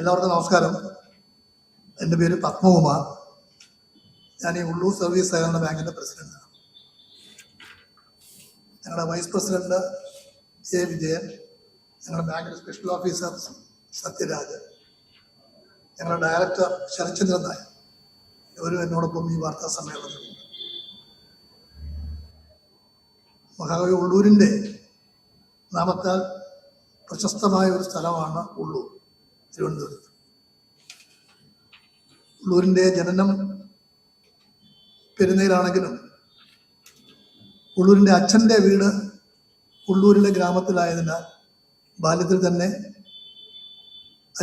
എല്ലാവർക്കും നമസ്കാരം. എൻ്റെ പേര് പത്മകുമാർ. ഞാൻ ഈ ഉള്ളൂർ സർവീസ് സഹകരണ ബാങ്കിൻ്റെ പ്രസിഡന്റാണ്. ഞങ്ങളുടെ വൈസ് പ്രസിഡന്റ് എ വിജയൻ, ഞങ്ങളുടെ ബാങ്കിൻ്റെ സ്പെഷ്യൽ ഓഫീസർ സത്യരാജ്, ഞങ്ങളുടെ ഡയറക്ടർ ശരത്ചന്ദ്രൻ നായർ, ഇവരും എന്നോടൊപ്പം ഈ വാർത്താ സമ്മേളനത്തിലുണ്ട്. മഹാകവി ഉള്ളൂരിൻ്റെ നാമത്താൽ പ്രശസ്തമായ ഒരു സ്ഥലമാണ് ഉള്ളൂർ, തിരുവനന്തപുരത്ത്. ഉള്ളൂരിൻ്റെ ജനനം പെരുന്നയിലാണെങ്കിലും ഉള്ളൂരിൻ്റെ അച്ഛൻ്റെ വീട് ഉള്ളൂരിലെ ഗ്രാമത്തിലായതിനാൽ ബാല്യത്തിൽ തന്നെ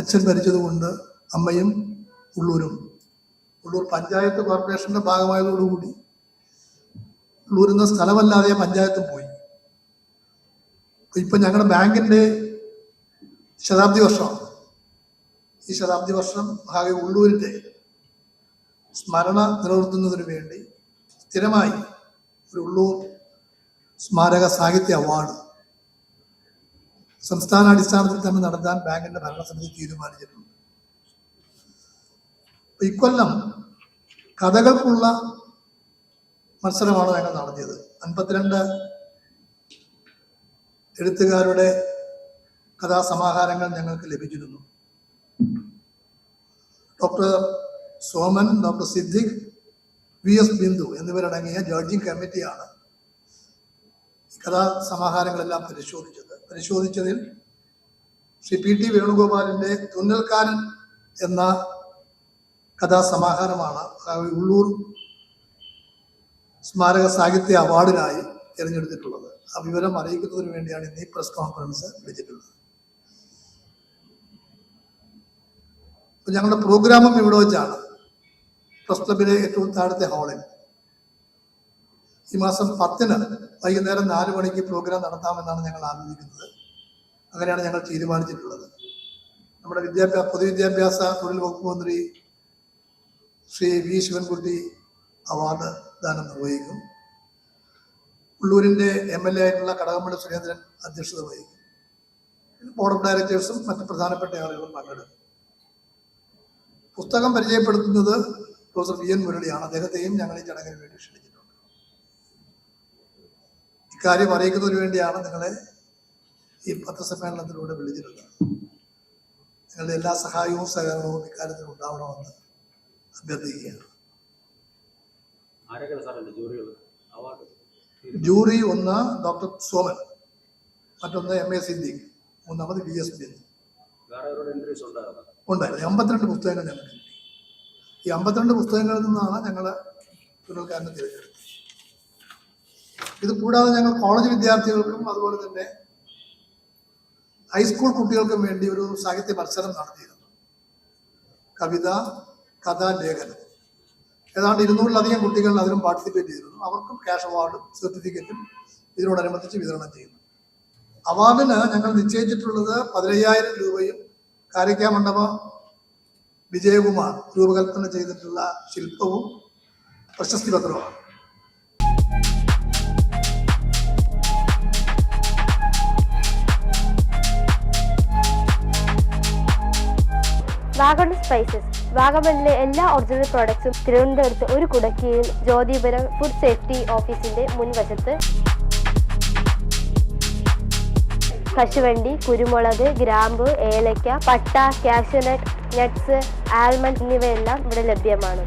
അച്ഛൻ മരിച്ചതുകൊണ്ട് അമ്മയും ഉള്ളൂരും ഉള്ളൂർ പഞ്ചായത്ത് കോർപ്പറേഷൻ്റെ ഭാഗമായതോടുകൂടി ഉള്ളൂർ എന്ന സ്ഥലമല്ലാതെ പഞ്ചായത്തും പോയി. ഇപ്പം ഞങ്ങളുടെ ബാങ്കിൻ്റെ ശതാബ്ദി വർഷമാണ്. ഈ ശതാബ്ദി വർഷം മഹാകവി ഉള്ളൂരിൻ്റെ സ്മരണ നിലനിർത്തുന്നതിന് വേണ്ടി സ്ഥിരമായി ഒരു ഉള്ളൂർ സ്മാരക സാഹിത്യ അവാർഡ് സംസ്ഥാനാടിസ്ഥാനത്തിൽ തന്നെ നടത്താൻ ബാങ്കിന്റെ ഭരണസമിതി തീരുമാനിച്ചിട്ടുണ്ട്. ഇക്കൊല്ലം കഥകൾക്കുള്ള മത്സരമാണ് ഞങ്ങൾ നടത്തിയത്. 52 എഴുത്തുകാരുടെ കഥാസമാഹാരങ്ങൾ ഞങ്ങൾക്ക് ലഭിച്ചിരുന്നു. Doctor Soman, doctor Siddique, VS Bindu എന്നിവരടങ്ങിയ ജഡ്ജിങ് കമ്മിറ്റിയാണ് കഥാസമാഹാരങ്ങളെല്ലാം പരിശോധിച്ചതിൽ ശ്രീ PT വേണുഗോപാലിൻ്റെ തുന്നൽക്കാരൻ എന്ന കഥാസമാഹാരമാണ് ഉള്ളൂർ സ്മാരക സാഹിത്യ അവാർഡിനായി തിരഞ്ഞെടുത്തിട്ടുള്ളത്. ആ വിവരം അറിയിക്കുന്നതിന് വേണ്ടിയാണ് ഇന്ന് ഈ പ്രസ് കോൺഫറൻസ് വിളിച്ചിട്ടുള്ളത്. ഞങ്ങളുടെ പ്രോഗ്രാമും ഇവിടെ വെച്ചാണ്, പ്രസ് ക്ലബിലെ ഏറ്റവും താഴത്തെ ഹാളിൽ. ഈ മാസം 10-ന് വൈകുന്നേരം 4 മണിക്ക് പ്രോഗ്രാം നടത്താമെന്നാണ് ഞങ്ങൾ ആലോചിക്കുന്നത്. അങ്ങനെയാണ് ഞങ്ങൾ തീരുമാനിച്ചിട്ടുള്ളത്. നമ്മുടെ പൊതുവിദ്യാഭ്യാസ തൊഴിൽ വകുപ്പ് മന്ത്രി ശ്രീ V ശിവൻകുട്ടി അവാർഡ് ദാനം നിർവഹിക്കും. ഉള്ളൂരിൻ്റെ MLA ആയിട്ടുള്ള കടകംപള്ളി സുരേന്ദ്രൻ അധ്യക്ഷത വഹിക്കും. ബോർഡ് ഓഫ് ഡയറക്ടേഴ്സും മറ്റ് പ്രധാനപ്പെട്ട ആളുകളും പങ്കെടുക്കും. പുസ്തകം പരിചയപ്പെടുത്തുന്നത് പ്രൊഫസർ VN മുരളിയാണ്. അദ്ദേഹത്തെയും ഞങ്ങൾ ഈ ചടങ്ങിന് വേണ്ടി ക്ഷണിച്ചിട്ടുണ്ട്. ഇക്കാര്യം അറിയിക്കുന്നതിന് വേണ്ടിയാണ് നിങ്ങളെ ഈ പത്രസമ്മേളനത്തിലൂടെ വിളിച്ചിട്ടുള്ളത്. നിങ്ങളുടെ എല്ലാ സഹായവും സഹകരണവും ഇക്കാര്യത്തിൽ ഉണ്ടാവണമെന്ന് അഭ്യർത്ഥിക്കുകയാണ്. ജൂറി ഒന്ന് ഡോക്ടർ സോമൻ, മറ്റൊന്ന് MA സിദ്ദീഖ്, മൂന്നാമത് VS ബിന്ദു. ഉണ്ടായിരുന്നു 52 പുസ്തകങ്ങൾ ഞങ്ങൾക്ക്. ഈ 52 പുസ്തകങ്ങളിൽ നിന്നാണ് ഞങ്ങൾ തുന്നൽക്കാരനെ തിരഞ്ഞെടുത്തത്. ഇത് കൂടാതെ ഞങ്ങൾ കോളേജ് വിദ്യാർത്ഥികൾക്കും അതുപോലെ തന്നെ ഹൈസ്കൂൾ കുട്ടികൾക്കും വേണ്ടി ഒരു സാഹിത്യ മത്സരം നടത്തിയിരുന്നു. കവിത, കഥ, ലേഖനം. ഏതാണ്ട് 200-ലധികം കുട്ടികൾ അതിലും പാർട്ടിസിപ്പേറ്റ് ചെയ്തിരുന്നു. അവർക്കും ക്യാഷ് അവാർഡും സർട്ടിഫിക്കറ്റും ഇതിനോടനുബന്ധിച്ച് വിതരണം ചെയ്യുന്നു. അവാർഡിന് ഞങ്ങൾ നിശ്ചയിച്ചിട്ടുള്ളത് 15,000 രൂപയും കാരിക്ക മണ്ഡപ വിജയകുമാർ രൂപകൽപ്പന ചെയ്തിട്ടുള്ള ശില്പവും പ്രശസ്തി പത്രവുമാണ്. വാഗമൺ സ്പൈസസ്. വാഗമണിലെ എല്ലാ ഒറിജിനൽ പ്രോഡക്ട്സും തിരുവനന്തപുരത്ത് ഒരു കുടക്കീഴിൽ ജ്യോതിപുരം ഫുഡ് സേഫ്റ്റി ഓഫീസിന്റെ മുൻവശത്ത്. കശുവണ്ടി, കുരുമുളക്, ഗ്രാമ്പു, ഏലക്ക, പട്ട, കാഷ്യൂനട്ട്, നട്ട്സ്, ആൽമണ്ട് എന്നിവയെല്ലാം ഇവിടെ ലഭ്യമാണ്.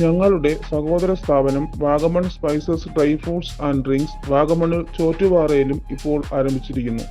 ഞങ്ങളുടെ സഹോദര സ്ഥാപനം Vagamon spices dry fruits and drinks വാഗമണിൽ ചോറ്റുപാറയിലും ഇപ്പോൾ ആരംഭിച്ചിരിക്കുന്നു.